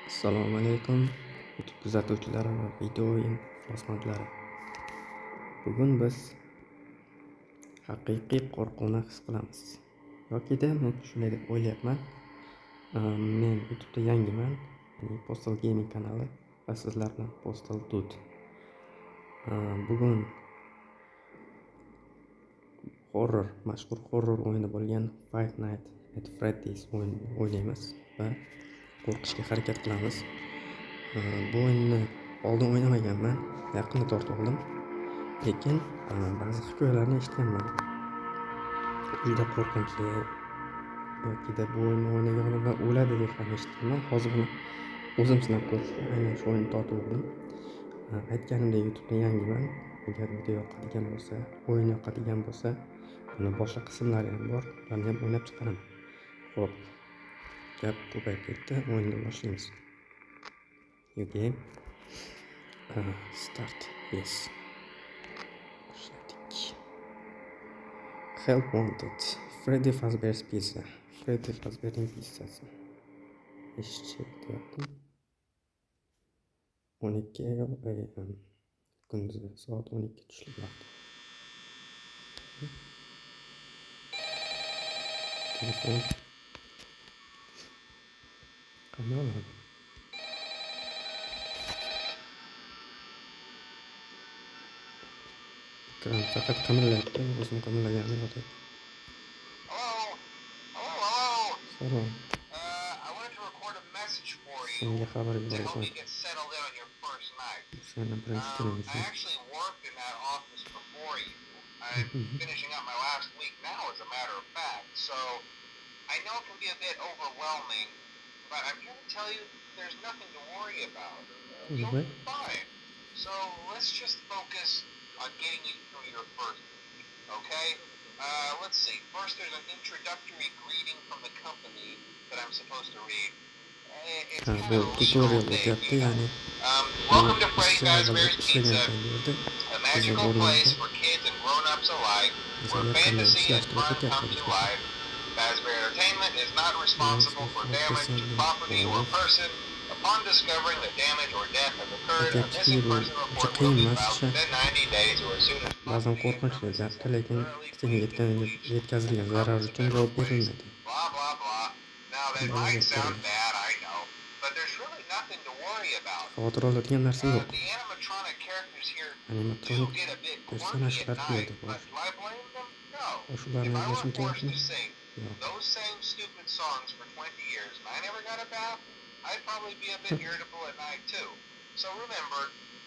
Assalomu alaykum YouTube kuzatuvchilari va video o'yin bosmaklari. Bugun biz haqiqiy qo'rquvni his qilamiz. Yoki-da men shunday deb o'ylayapman. Men YouTube'da yangiman. Postal Gaming kanali va sizlar bilan Postal Dude. Bugun mashhur horror o'yini bo'lgan Five Nights at Freddy's o'yinini o'ynaymiz va qo'rqishga harakat qilamiz. Bu o'yinni oldin o'ynamaganman, yaqinda tortib oldim. Lekin ba'zi hikoyalarni eshitganman. Juda qo'rqinchli yoki-da bu o'yinni o'ynagan odamlar o'ladi deb ham eshitganman. Hozir buni o'zim sinab ko'rishga aynan shu o'yinni tortib oldim. Aytganimdek YouTube'da yangiman. Agar video yoqadigan bo'lsa, o'yin yoqadigan bo'lsa, buni boshqa qismlari ham bor. Ularni ham o'ynab chiqaraman. Xo'p. Gap ko'payib ketdi. O'yinni boshlaymiz. New game. Start. Yes. Help wanted. Freddy Fazbear's Pizza. Freddy Fazbear'ning pizzasi. Eshitdim. 12 AM. Kunduzi soat 12 tushlik vaqti. Telefon. Qanday oladi? Ekran faqat qimirlayapti. O'zim qimirlaganini yo'q. Salom. Senga xabar yuborishim. Seni birinchi kunim uchun. Finishing up my last week now, as a matter of fact. So I know it can be a bit overwhelming, but I'm here to tell you there's nothing to worry about. You'll be fine. So let's just focus on getting you through your first week, okay? Let's see. First, there's an introductory greeting from the company that I'm supposed to read. It's kind of a tutorial legal o'tyapti, thing, ya'ni welcome to Freddy Fazbear's Pizza, yerda a magical place for kids and grown-ups alike, where fantasy and fun come to life. Fazbear Entertainment is not responsible for damage to property or person. Upon discovering that damage or death has occurred, a missing person report will be filed within 90 days or as soon as ba'zan property qo'rqinchli premises gapda, has lekin thoroughly senga cleaned. yetkazilgan zarar uchun javob berilmaydi. Blah, blah, blah. Now, that might sound bad, I know, but there's really nothing to worry about. Xavotir oladigan narsa yo'q. The animatronic characters here do Animatronik get a bit quirky personajlar at bu night, yerda bor. but do I blame them? No. Shularni If I o'ylashim were forced kerakmi? to sing Yo'q. those same stupid songs for 20 years and I never got a bath, I'd probably be a bit irritable at night too. So remember,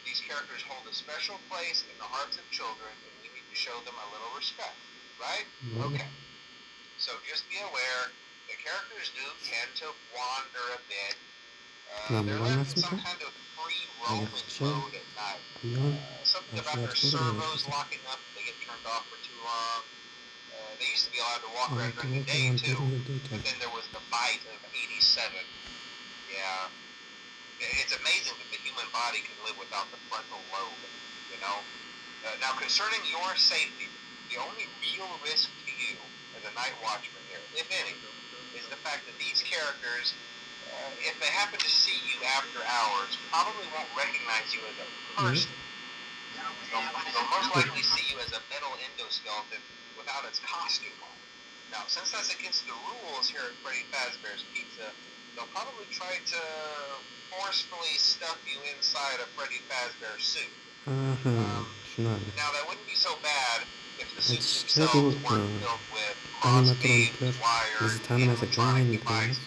these characters hold a special place in the hearts of children and we need to show them a little respect, right? Okay. So just be aware, the characters do tend to wander a bit. They're left in some kind of free roaming mode at night. Something about their servos locking up, they get turned off for too long. They used to be allowed to walk around during the day too, but then there was the bite of 87. Yeah. It's amazing that the human body can live without the frontal lobe, you know? Now, concerning your safety, the only real risk to you as a night watchman here, if any, is the fact that these characters, if they happen to see you after hours, probably won't recognize you as a person. They'll most likely see you as a metal endoskeleton without its costume on. Now, since that's against the rules here at Freddy Fazbear's Pizza, they'll probably try to forcefully stuff you inside a Freddy Fazbear suit. Now, that wouldn't be so bad if the suits themselves weren't filled with crossbeams, wires, animatronic devices,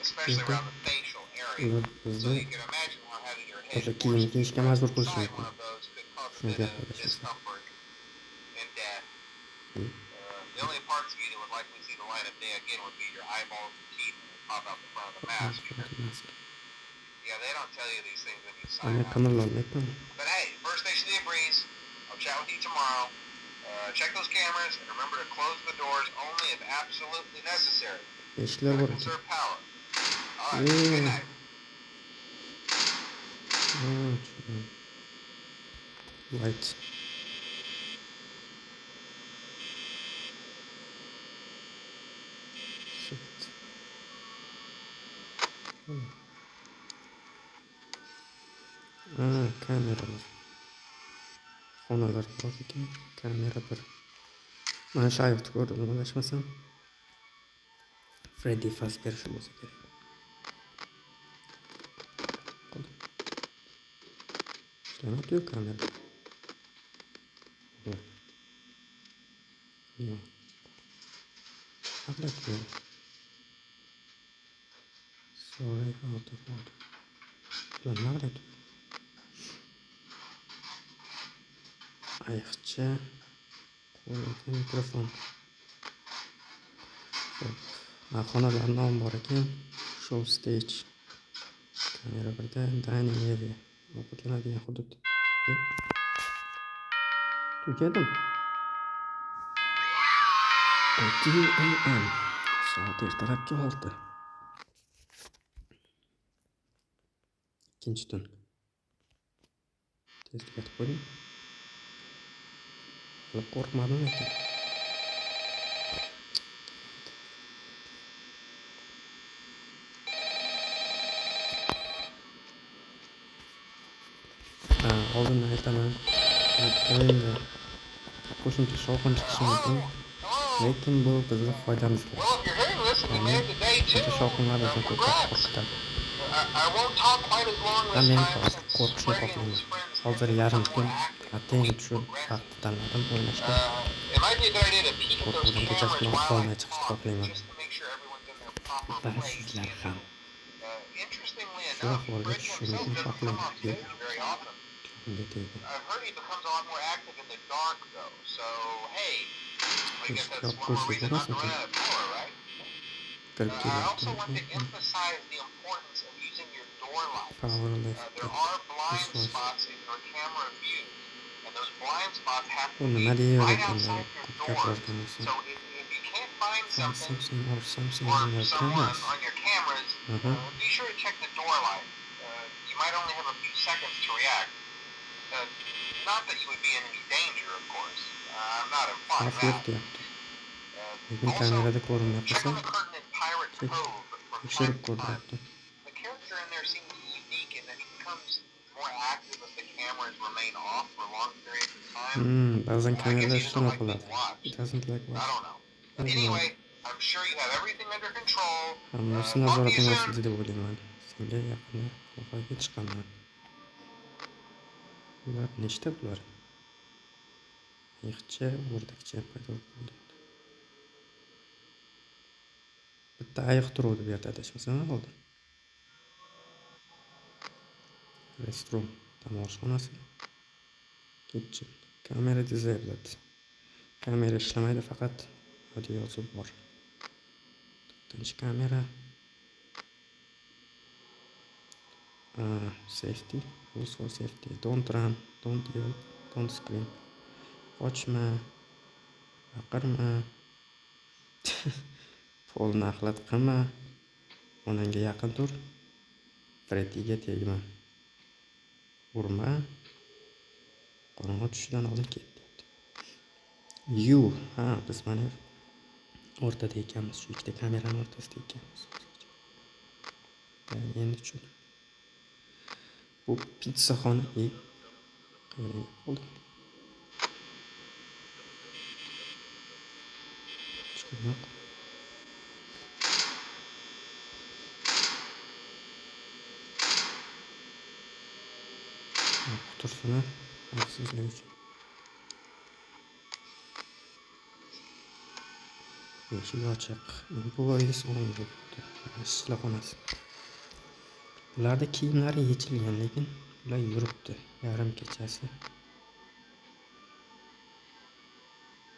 especially around the facial area. So you can imagine how having your head forced inside one of those could cause a bit of discomfort and death. The only parts of you that would likely see the light of day again would be your eyeballs and teeth that would pop out the front of the mask. Yeah, they don't tell you these things when you sign up. But hey, first station of the breeze. I'll chat with you tomorrow. Check those cameras and remember to close the doors only if absolutely necessary. Conserve power. All right, good night. Light. Ha, kameralar. Xonalar bor ekan. Kamera bir. Mana shu ayiqni ko'rdim, adashmasam. Freddy Fazbear shu bo'lsa kerak. Ishlamaydi-yu kamera. Yo'q. Aqlaki. Sorry, out of order. Ulan nima qilyapti? Ayiqcha. Qo'lida mikrofon. Xonalar nomi bor ekan. Show stage. Kamera birda dining area. Ovqatlanadigan hudud. Tugadim. 6 am. Soat ertalabki 6. Ikkinchi tun. Tez tugatib qo'ydim. Qo'rqmadim ekan. Oldindan aytaman. O'yinda qo'shimcha shovqin chiqishi mumkin. Lekin bu bizni foydamizga. Well, if you're hearing this and you're Ya'ni here today too, qo'shimcha shovqinlar bizni ko'proq congrats. qo'rqitadi. I won't talk quite as long Va this men time hozir since qo'rqishni Freddy and xohlayman. his friends Hozir have yarim become kun more active as the attengi week tushib progresses. vaqtni tanladim o'ynashga. It might be a good idea to peek at those Qo'rquvdan kechasi cameras bilan while I uxlolmay chiqishni talk, xohlayman. just to make sure everyone's in their proper Va place. sizlar ham Interestingly shu enough, ahvolga Freddy tushishingizni himself doesn't come xohlayman. on stage very often. Unga tegdi. I've heard he becomes a lot more active in the dark though, so hey, I guess Eshik that's yopib one more qo'ysak reason not to bo'lmasmikan? run out of power, right? Kirib I kelyapti. also want to emphasize the importance of using your door lights. Powerless. There are blind This was- spots in your camera view, and those blind spots have to U be nima deyaver right ekanlar? outside your Ko'p doors. gapirgan bo'lsa. So if you can't find Find something something or something or on your someone cameras. on your cameras, be sure to check the door light. You might only have a few seconds to react. Not that you would be in any danger, of course. I'm not implying Xavf yo'q that. deyapti. Lekin Also, kamerada ko'rinmay check qolsa, on the curtain in Pirate check. Cove from time Tekshirib to ko'r time. deyapti. The character in there seems unique in that he becomes more active if the cameras remain off for long periods of time. Ba'zan I guess kameralar he doesn't ishlamay like being qoladi. watched. It doesn't like I watch. don't know. Anyway, I'm sure you have everything under control. Hammasi Talk to you nazoratim soon. ostida deb o'ylayman. Senga yaqinda aloqaga chiqaman. Ular nechta bular? Ayiqcha, o'rdakcha paydo bo'ldi. Bitta ayiq turuvdi bu yerda adashmasam hozir. Restroom, dam olish xonasi. Kitchen. Kamera disabled. Kamera ishlamaydi, faqat audio yozuv bor. To'rtinchi kamera. Safety. Rules for safety. Don't run, don't yell, don't scream. Qochma, baqirma. Polni axlat qilma. Onangga yaqin tur. Freddyga tegma. Urma. Qorong'i tushidan oldin ket deyapti. Biz mana o'rtada ekanmiz, shu ikkita kameraning o'rtasida ekanmiz. Endi tushundim. Bu pitssaxona. Qayerga qoldi? Chiqib yo'q. Tursini xavfsizlik uchun. Eshik ochiq. Employees only debdi. Ishchilar xonasi. Ularda kiyimlari yechilgan, lekin ular yuribdi yarim kechasi.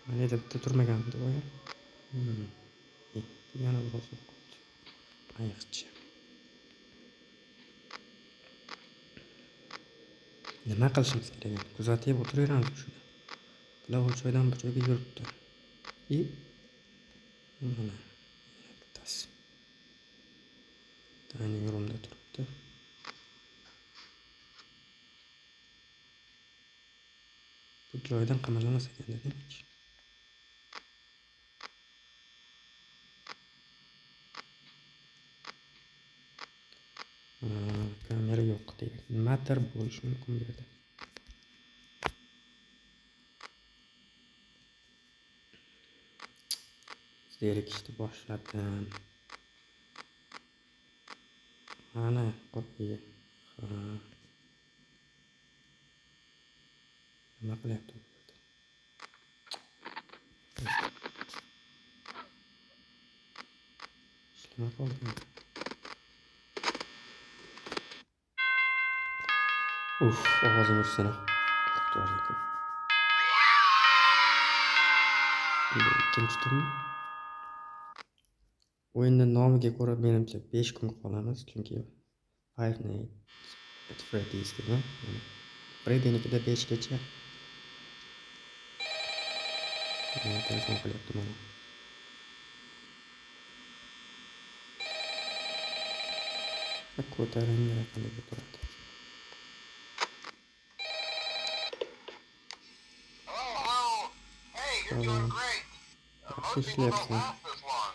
Mana bitta turmaganmidi boya. Yana biroz qoldi. Ayiqcha. Nima qilishimiz kerak endi? Kuzatib o'tiraveramiz shuni. Bular u joydan bu joyga yuribdi. Mana bittasi. Dining roomda turibdi. Bu joydan qamalamas ekan demak. Kamera yo'q deydi. Nimadir bo'lishi mumkin bu yerda. Zerikishni boshladim. Mana qo'p'iy. Nima qilyapti bu yerda? Ishlamay qolgan. Ovozim o'chsin. To'g'ri. Bu ikkinchi turmi? O'yinning nomiga ko'ra menimcha 5 kun qolamiz, chunki Five Nights at Freddy's degan. Freddy'nikida 5 gacha. Telefon qilyapti mana. Ko'taringlar qanday turadi. Hello. Hey, you're doing great. Most people don't last this long.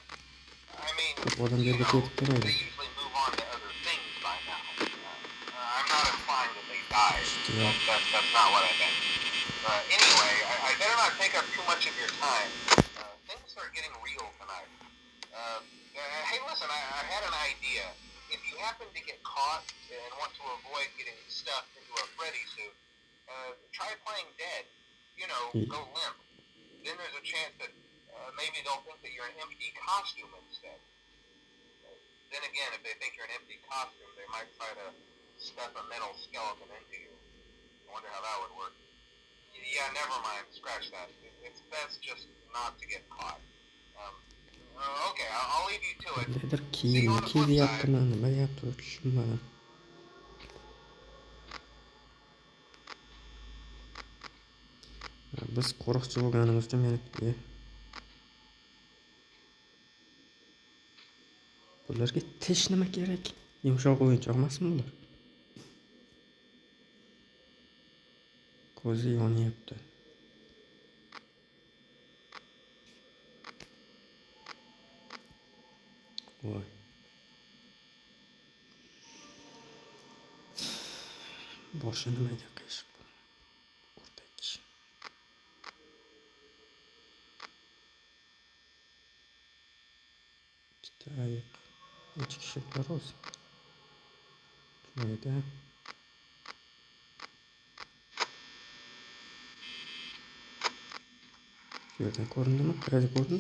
I mean, Odam you yerga know, ketib they qolmaydi. usually move on to other things by now. I'm not implying that they died. That's not what I meant. Anyway, I better not take up too much of your time. Things are getting real tonight. Hey, listen, I had an idea. If you happen to get caught and want to avoid getting stuffed into a Freddy suit, try playing dead. You know, go limp. Then there's a chance that maybe they'll think that you're an empty costume instead. Then again, if they think you're an empty costume, they might try to stuff a metal skeleton into you. I wonder how that would work. Yeah, never mind. Scratch that. It's best just not to get caught. Okay, I'll leave you to it. Nedir See you on the flip side. kiyaptimi, nima deyapti, tushunmadim. Biz qo'riqchi bo'lganimiz uchun meni bularga tish nima kerak? Yumshoq o'yinchoq emasmi bular? Ko'zi yonyapti. Voy. Boshi nimaga qiyshiq? O'rdak. Ikkita ayiq. 3 kishilar o'zi. Mayda. Bu yerdan ko'rindimi? Qayerda ko'rindi?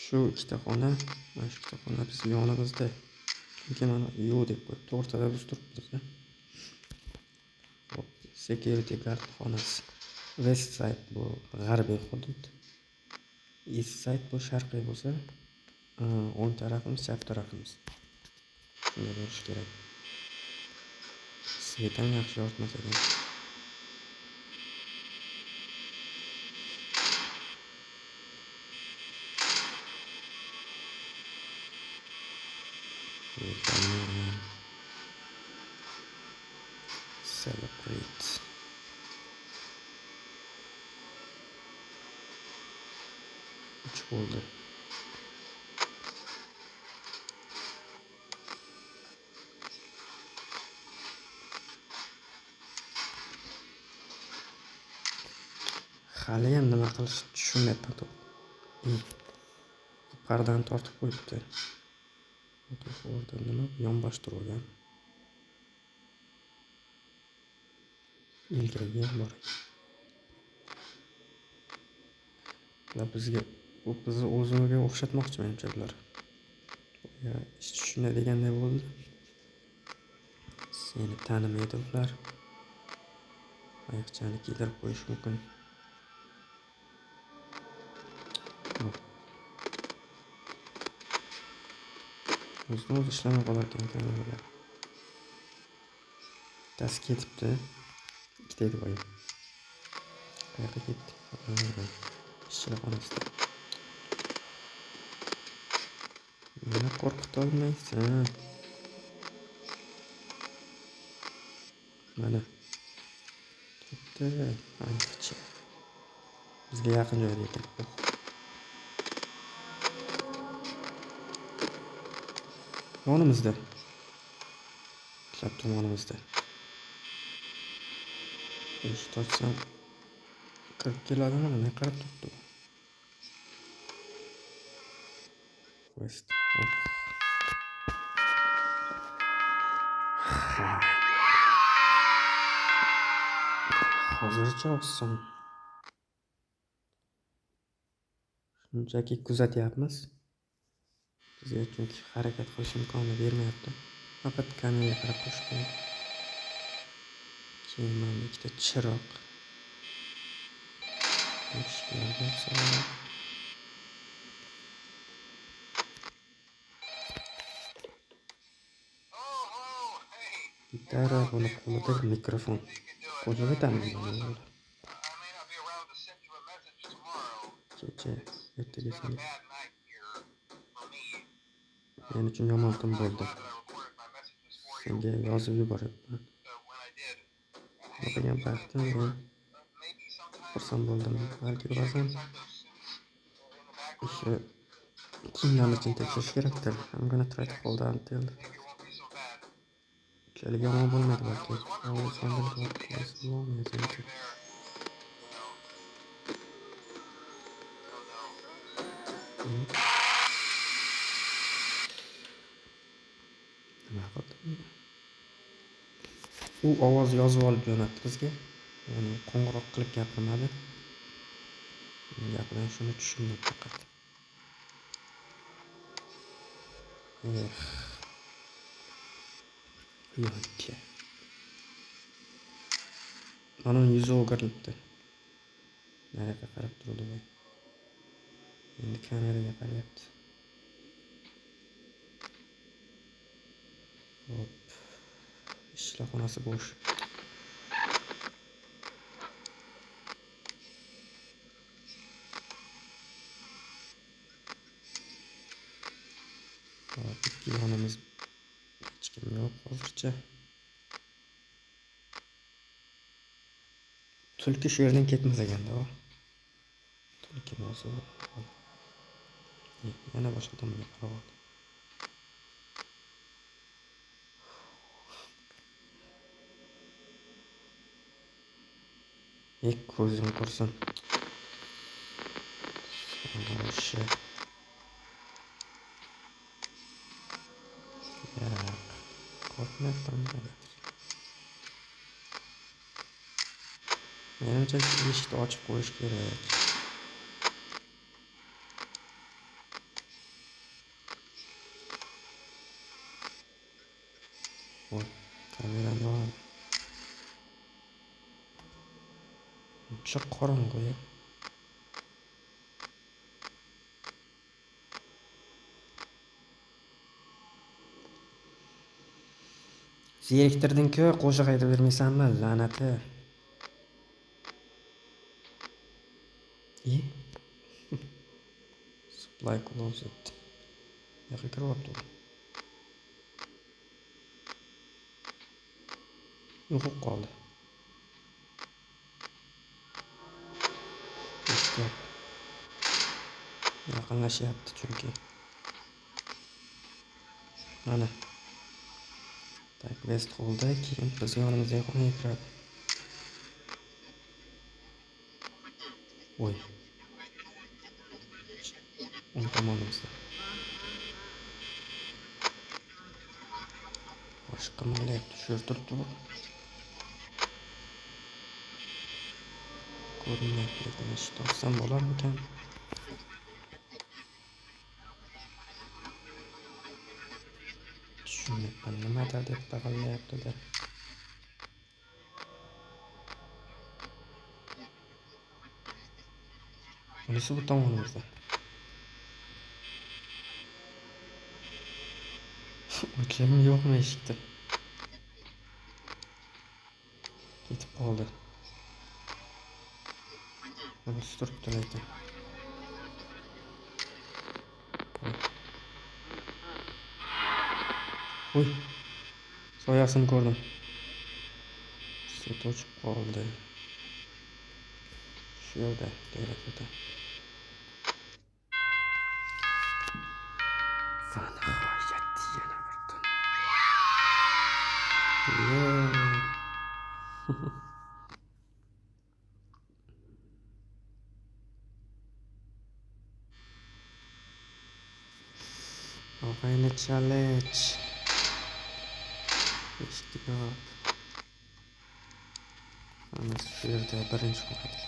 Shu ikkita xona, mana shu ikkita xona biz yonimizda. Chunki mana yo'q deb qo'yibdi, o'rtada biz turibmiz. Security guard xonasi. West side bu g'arbiy hudud. East side bu sharqiy bo'lsa, o'ng tarafimiz, chap tarafimiz. Shunday bo'lishi kerak. Svet ham yaxshi yoritmas ekan. Celebrate. Uch bo'ldi. Hali ham nima qilish tushunmayapman. Pardani tortib qo'yibdi. Orada nima yonbashtirgan. Ilgariga ham bor. Bizga bizni o'ziga o'xshatmoqchi menimcha bular. Ya, ish tushunadiganday bo'ldi. Seni tanimaydi ular. Oyoqchani kiydirib qo'yish mumkin. O'zini o'zi ishlamay qolar ekan kameralar. Bittasi ketibdi. Ikkita edi boya. Qayerga ketdi? Ishchilar xonasida. Meni qo'rqita olmaysan. Mana. Ketdi. Ancha. Bizga yaqin joyda ekan. Yonimizda. Ishlab turganimizda. Eshik ochsam kirib keladimi? Nima qarab turibdi? West. Hozircha oson. Shunchaki kuzatyapmiz. Bizga chunki harakat qilish imkonini bermayapti. Faqat kameraga qarab turish kerak. Keyin mana ikkita chiroq. Eshiklar bo'lsa, Oh, hey. gitara, buni qo'lida mikrofon. Qo'shib aytamiz buni. I may not be around to send you a message tomorrow. Kecha, ertaga It's been a shunday. bad night here for me. Men uchun yomon kun I'm bo'ldi. glad that I recorded my messages for you. Senga yozib yuboryapman. When I did. Nima qilgan paytda men Maybe sometime xursand bo'ldim. Balki check ba'zan inside those suits in the back room. o'sha kiyimlarni uchun tekshirish kerakdir. I'm gonna try to hold on till. Maybe it won't be so bad. Unchalik yomon bo'lmaydi balki. I was wondering Always what wondered all what those was heads wrong with going it. there. Oh no. Nima qildim? U ovoz yozib olib jo'natdi bizga. Ya'ni qo'ng'iroq qilib gapirmadi. Gapidan shuni tushundim faqat. Yo'q. Mana uning yuzi o'girilibdi. Nariga qarab turdi voy. Endi kameraga qarayapti. Hop. Ishxonasi bo'sh. Hop, ikki yonimiz hech kim yo'q hozircha. Tulki shu yerdan ketmasaganda o. Tulki bo'lsa. Yana boshqa tomonga qarab oldi. Ko'zim qursin. O'sha. Qo'rqmayapman. Menimcha eshikni ochib qo'yish kerak. Voy, kamerani ol. Uncha qorong'u ya. Zeriktirding-ku, qo'shiq aytib bermaysanmi, la'nati. Supply closet. Yo'q, kiryapti. Yo'q qoldi. Yaqinlashyapti chunki. Mana. Tak, West Hall'da keyin biz yonimizga xonaga kiradi. Voy. O'ng tomonimizda. Boshqa qimirlayapti, shu yerda turibdi. Ko'rinmayapti, lekin eshitib olsam bo'larmikan? Tushunmayapman, nimadir deb bag'illayapti-da. Bunisi bu tomonimizda. O'chim yo'qmi eshikda? Ketib qoldi. Bunisi turibdi lekin. Voy. Soyasini ko'rdim. Sut o'chib qoldi. Shu yerda, derazada. Va nihoyat yana bir Yeah. Og'ayni challenge. Ishtiyoq. Hammasi shu yerda birinchi bo'ladi.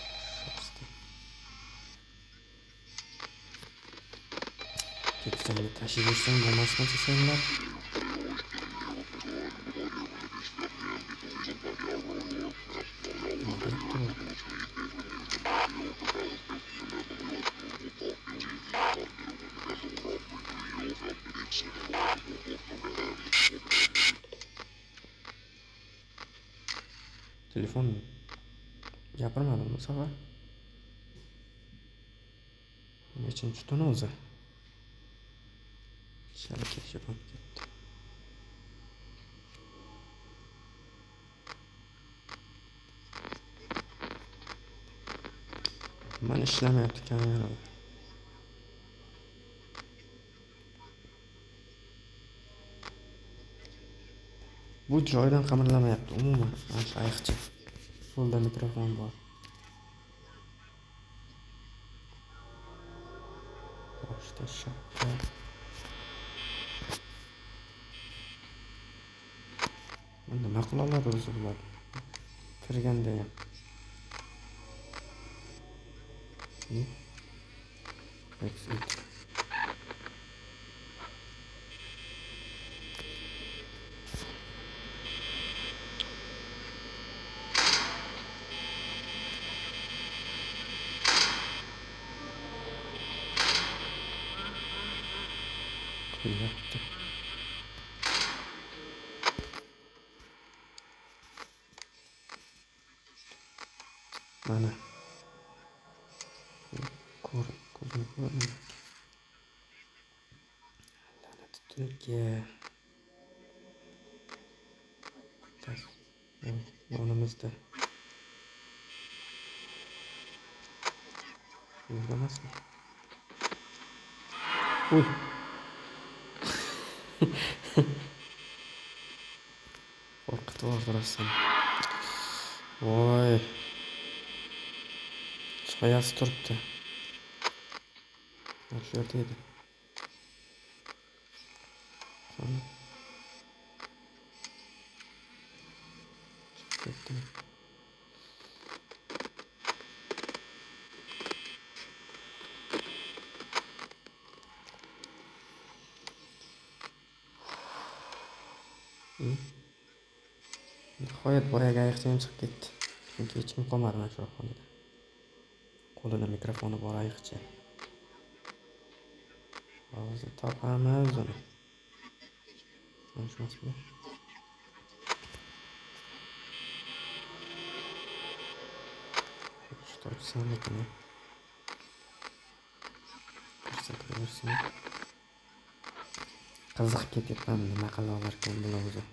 Ketsangga tashib yursang bo'lmasmichi senlar? Telefon gapirmadim bu safar. Nechinchi tun o'zi? Shalaka shibab ketdi. Mana ishlamayapti kamera. Bu joydan qimirlamayapti umuman. Mana shu ayiqcha. Qo'lda mikrofon bor. Boshda shapka. Nima qila oladi o'zi bular? Kirganda ham. Exit. Yaptı. Mana. Ko'zini ko'rdim. La'nat Turkiya. Yonimizda. Yuramasmi? Uy. Qo'rqitib o'ldirasan. Voy. Soyasi turibdi. Shu yerda edi. Qani. Ketdi. Nihoyat boyagi ayiqcha ham chiqib ketdi. Chunki hech kim qolmadi mana shu xonada. Qo'lida mikrofoni bor ayiqcha. Hozir topamiz uni. Mana shu masala. Что самое то? Ko'rsataversin. Qiziqib ketyapman nima qila olarkan bular o'zi.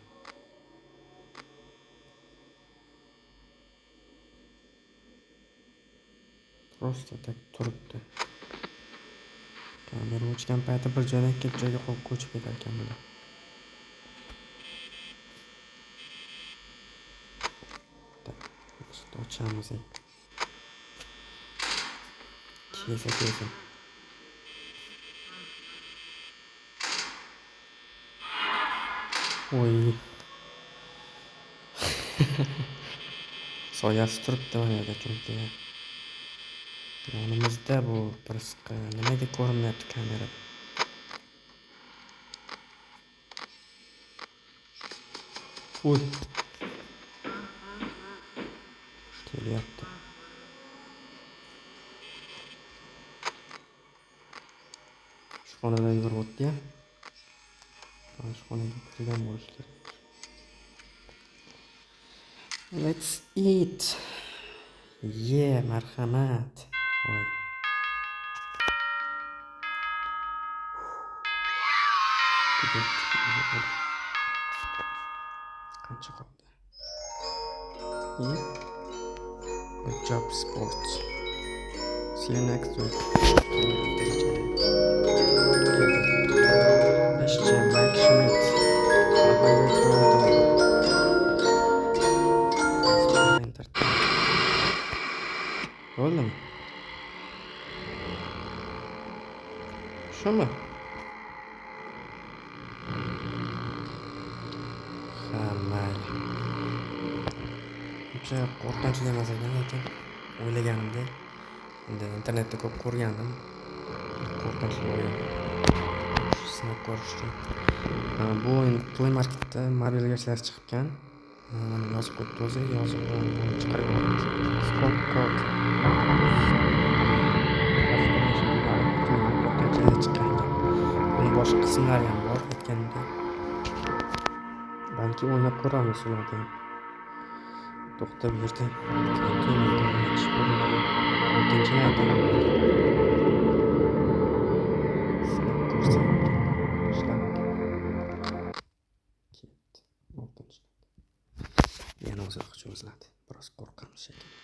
Просто tak turibdi. Kamera o'chgan payti bir joydan ikkinchi joyga ko'chib ketar ekan bular. Ochamiz. Kelsa. Oy. Soyasi turibdi mana yerda chunki. Yonimizda bu pirsqa nimaga ko'rinmayapti kamera? Uy. Kelyapti. Shu xonadan yurib o'tdi-ya. Shu xonaga kirgan bo'lishi kerak. Let's eat. Marhamat. Voy. Qancha qoldi? Good job, sports. See you next week. Jeszcze Mike Schmidt. Shumi? Ha, mayli. Uncha qo'rqinchli emas ekan, lekin o'ylaganimdek. Endi internetda ko'p ko'rgandim. Qo'rqinchli o'yin. Shu sinab ko'rish uchun. Bu o'yin Play Marketda mobil versiyasi chiqqan. Mana yozib qo'yibdi o'zi, yozib chiqarib olamiz. Scott Code. Qo'rqinchli chiqqan. Buni boshqa qismlari ham bor aytganimdek. Balki o'ynab ko'ramiz ularni. To'xtab yurdi. Yana uzoq cho'ziladi. Biroz qo'rqamiz shekilli.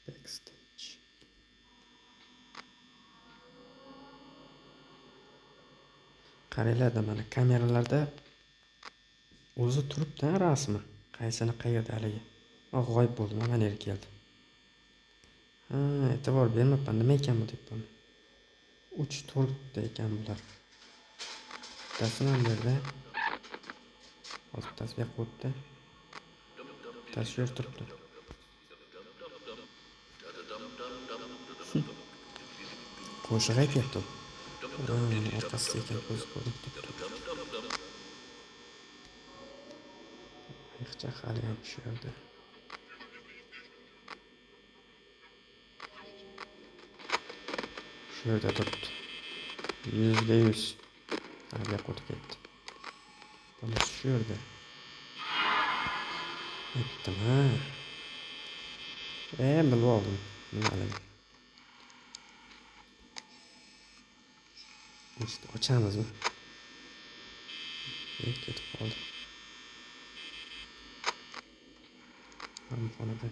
Backstage. Qaranglar, mana kameralarda o'zi turibdi rasmi. Qaysini qayerda haligi? G'oyib bo'ldi, mana yerga keldi. Ha, e'tibor bermabman. Nima ekan bu deb buni? 3-4 ta ekan bular. Bittasi mana bu yerda. Hozir tasbih qo'yibdi. Tasvir turibdi. Qo'shiq aytyapti. Orqasida ekan ko'zi ko'rinib turibdi. Ayiqcha hali ham shu yerda. Shu yerda turibdi. 100%. Hali qo'yib ketdi. Mana shu yerda. Aytdim, ha. Bilib oldim. Nimaligini. İşte ocağımız mı? Ketib qoldi. Hamxonada.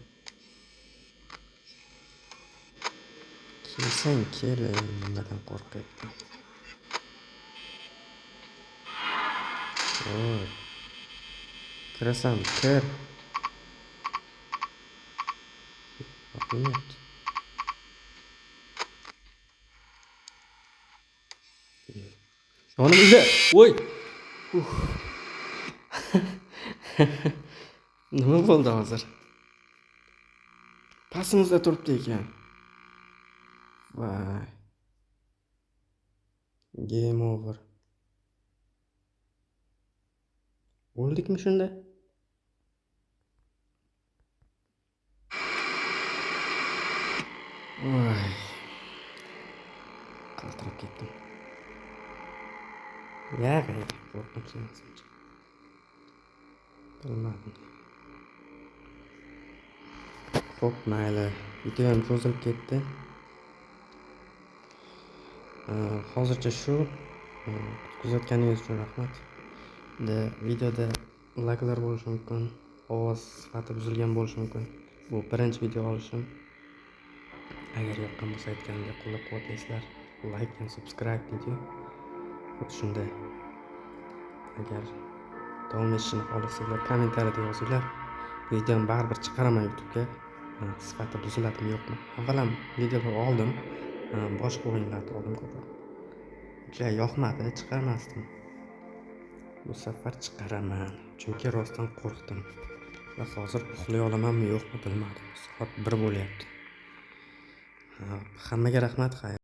Kelsang kel, nimadan qo'rqyapti? Voy. Kirasan, kir. Rahmat. Yonimizda. Voy. Nima bo'ldi hozir? Pasimizda turibdi ekan. Voy. Game over. O'ldikmi shunda? Voy. Qaltirab ketdim. Yag'ay, qo'rqinchli emas. Bilmadim. Xo'p, mayli. Videom cho'zilib ketdi. Hozircha shu. Kuzatganingiz uchun rahmat. Videoda laglar bo'lishi mumkin, ovoz sifati buzilgan bo'lishi mumkin. Bu birinchi video olishim. Agar yoqqan bo'lsa aytganimdek qo'llab-quvvatlaysizlar, like va subscribe video. Xuddi shunday. Agar davom etishini xohlasanglar, kommentariyada yozinglar. Videoni baribir chiqaraman YouTube'ga. Sifati buziladimi yo'qmi? Avvalam videolar oldim. Boshqa o'yinlarni oldim ko'proq. Uncha yoqmadi, chiqarmasdim. Bu safar chiqaraman, chunki rostdan qo'rqdim. Va hozir uxlay olamanmi yo'qmi bilmadim. Soat 1 bo'lyapti. Hammaga rahmat, xayr.